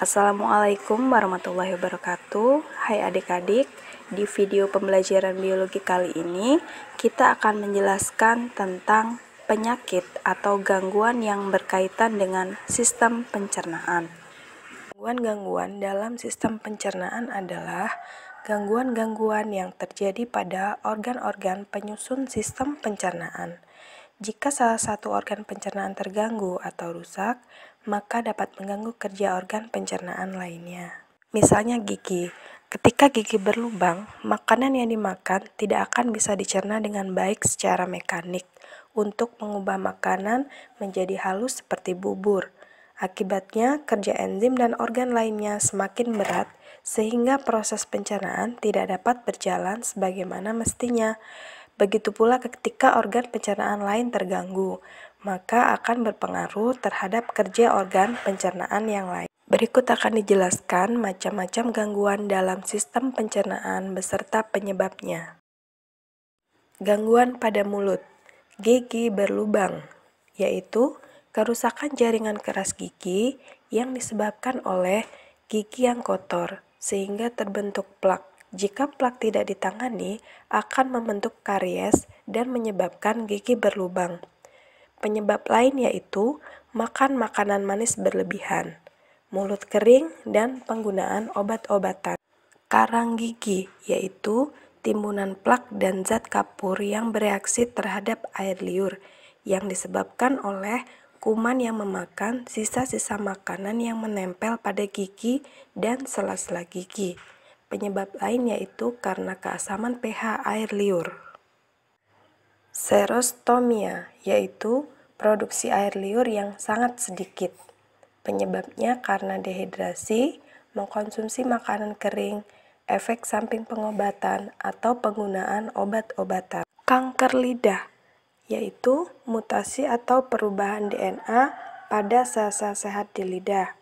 Assalamualaikum warahmatullahi wabarakatuh. Hai adik-adik, di video pembelajaran biologi kali ini kita akan menjelaskan tentang penyakit atau gangguan yang berkaitan dengan sistem pencernaan. Gangguan-gangguan dalam sistem pencernaan adalah gangguan-gangguan yang terjadi pada organ-organ penyusun sistem pencernaan. Jika salah satu organ pencernaan terganggu atau rusak, maka dapat mengganggu kerja organ pencernaan lainnya. Misalnya gigi. Ketika gigi berlubang, makanan yang dimakan tidak akan bisa dicerna dengan baik secara mekanik untuk mengubah makanan menjadi halus seperti bubur. Akibatnya, kerja enzim dan organ lainnya semakin berat sehingga proses pencernaan tidak dapat berjalan sebagaimana mestinya. Begitu pula ketika organ pencernaan lain terganggu, maka akan berpengaruh terhadap kerja organ pencernaan yang lain. Berikut akan dijelaskan macam-macam gangguan dalam sistem pencernaan beserta penyebabnya. Gangguan pada mulut, gigi berlubang, yaitu kerusakan jaringan keras gigi yang disebabkan oleh gigi yang kotor sehingga terbentuk plak. Jika plak tidak ditangani, akan membentuk karies dan menyebabkan gigi berlubang. Penyebab lain yaitu makan makanan manis berlebihan, mulut kering, dan penggunaan obat-obatan. Karang gigi yaitu timbunan plak dan zat kapur yang bereaksi terhadap air liur yang disebabkan oleh kuman yang memakan sisa-sisa makanan yang menempel pada gigi dan sela-sela gigi. Penyebab lain yaitu karena keasaman pH air liur. Xerostomia yaitu produksi air liur yang sangat sedikit. Penyebabnya karena dehidrasi, mengkonsumsi makanan kering, efek samping pengobatan, atau penggunaan obat-obatan. Kanker lidah yaitu mutasi atau perubahan DNA pada sel-sel sehat di lidah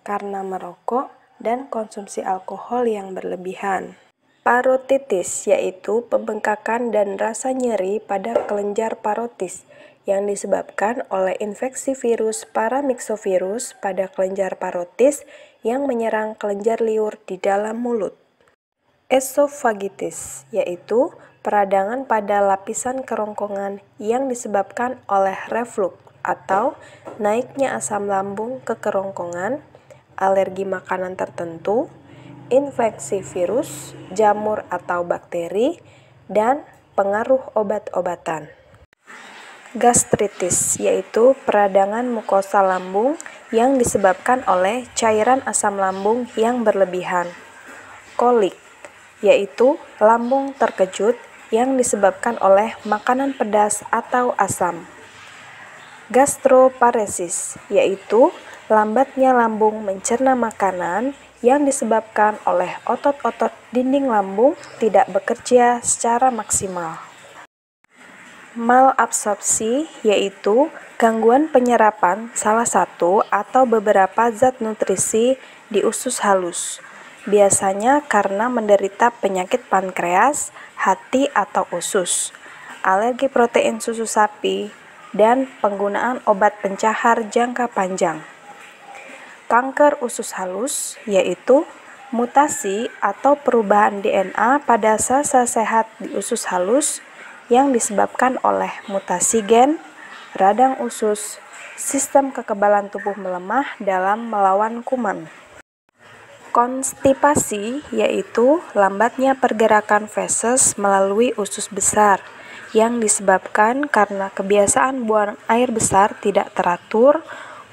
karena merokok dan konsumsi alkohol yang berlebihan. Parotitis yaitu pembengkakan dan rasa nyeri pada kelenjar parotis yang disebabkan oleh infeksi virus paramyxovirus pada kelenjar parotis yang menyerang kelenjar liur di dalam mulut. Esofagitis yaitu peradangan pada lapisan kerongkongan yang disebabkan oleh reflux atau naiknya asam lambung ke kerongkongan, alergi makanan tertentu, infeksi virus, jamur atau bakteri, dan pengaruh obat-obatan. Gastritis yaitu peradangan mukosa lambung yang disebabkan oleh cairan asam lambung yang berlebihan. Kolik yaitu lambung terkejut yang disebabkan oleh makanan pedas atau asam. Gastroparesis yaitu lambatnya lambung mencerna makanan yang disebabkan oleh otot-otot dinding lambung tidak bekerja secara maksimal. Malabsorpsi yaitu gangguan penyerapan salah satu atau beberapa zat nutrisi di usus halus, biasanya karena menderita penyakit pankreas, hati atau usus, alergi protein susu sapi, dan penggunaan obat pencahar jangka panjang. Kanker usus halus yaitu mutasi atau perubahan DNA pada sel-sel sehat di usus halus yang disebabkan oleh mutasi gen, radang usus, sistem kekebalan tubuh melemah dalam melawan kuman. Konstipasi yaitu lambatnya pergerakan feses melalui usus besar yang disebabkan karena kebiasaan buang air besar tidak teratur,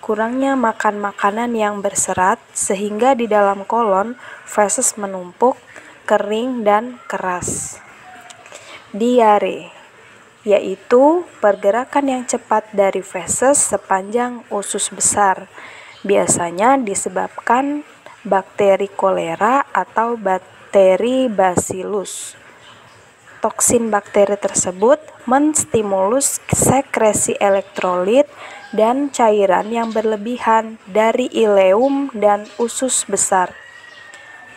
kurangnya makan makanan yang berserat sehingga di dalam kolon feses menumpuk, kering, dan keras. Diare yaitu pergerakan yang cepat dari feses sepanjang usus besar, biasanya disebabkan bakteri kolera atau bakteri bacillus. Toksin bakteri tersebut menstimulus sekresi elektrolit dan cairan yang berlebihan dari ileum dan usus besar.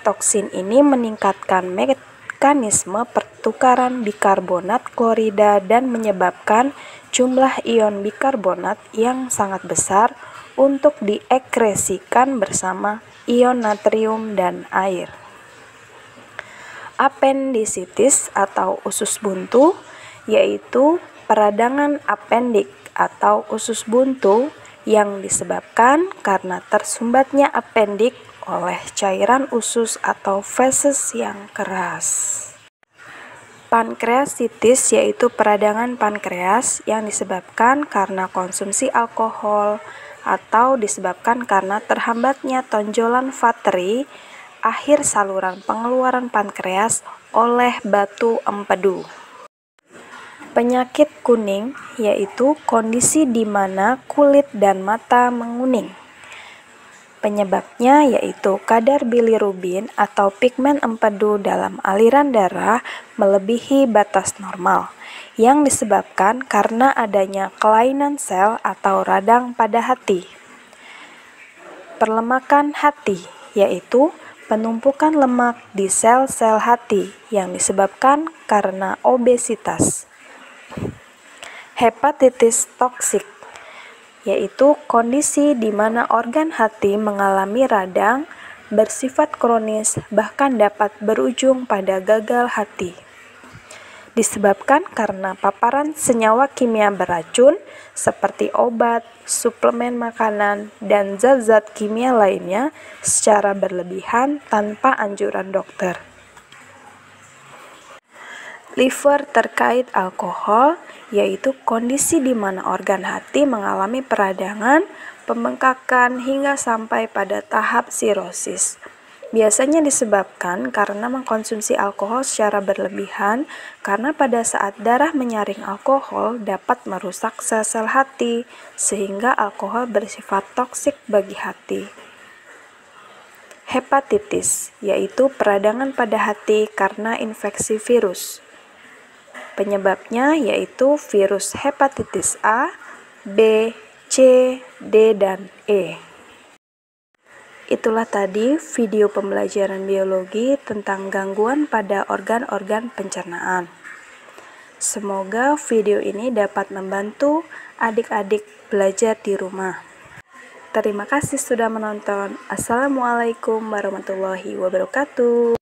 Toksin ini meningkatkan mekanisme pertukaran bikarbonat klorida dan menyebabkan jumlah ion bikarbonat yang sangat besar untuk diekresikan bersama ion natrium dan air. Apendisitis atau usus buntu yaitu peradangan apendik atau usus buntu yang disebabkan karena tersumbatnya apendik oleh cairan usus atau feses yang keras. Pankreasitis yaitu peradangan pankreas yang disebabkan karena konsumsi alkohol atau disebabkan karena terhambatnya tonjolan vateri akhir saluran pengeluaran pankreas oleh batu empedu. Penyakit kuning yaitu kondisi di mana kulit dan mata menguning. Penyebabnya yaitu kadar bilirubin atau pigmen empedu dalam aliran darah melebihi batas normal, yang disebabkan karena adanya kelainan sel atau radang pada hati. Perlemakan hati yaitu penumpukan lemak di sel-sel hati yang disebabkan karena obesitas. Hepatitis toksik yaitu kondisi di mana organ hati mengalami radang, bersifat kronis, bahkan dapat berujung pada gagal hati. Disebabkan karena paparan senyawa kimia beracun seperti obat, suplemen makanan, dan zat-zat kimia lainnya secara berlebihan tanpa anjuran dokter. Liver terkait alkohol yaitu kondisi di mana organ hati mengalami peradangan, pembengkakan hingga sampai pada tahap sirosis. Biasanya disebabkan karena mengkonsumsi alkohol secara berlebihan, karena pada saat darah menyaring alkohol dapat merusak sel-sel hati, sehingga alkohol bersifat toksik bagi hati. Hepatitis yaitu peradangan pada hati karena infeksi virus. Penyebabnya yaitu virus hepatitis A, B, C, D, dan E. Itulah tadi video pembelajaran biologi tentang gangguan pada organ-organ pencernaan. Semoga video ini dapat membantu adik-adik belajar di rumah. Terima kasih sudah menonton. Assalamualaikum warahmatullahi wabarakatuh.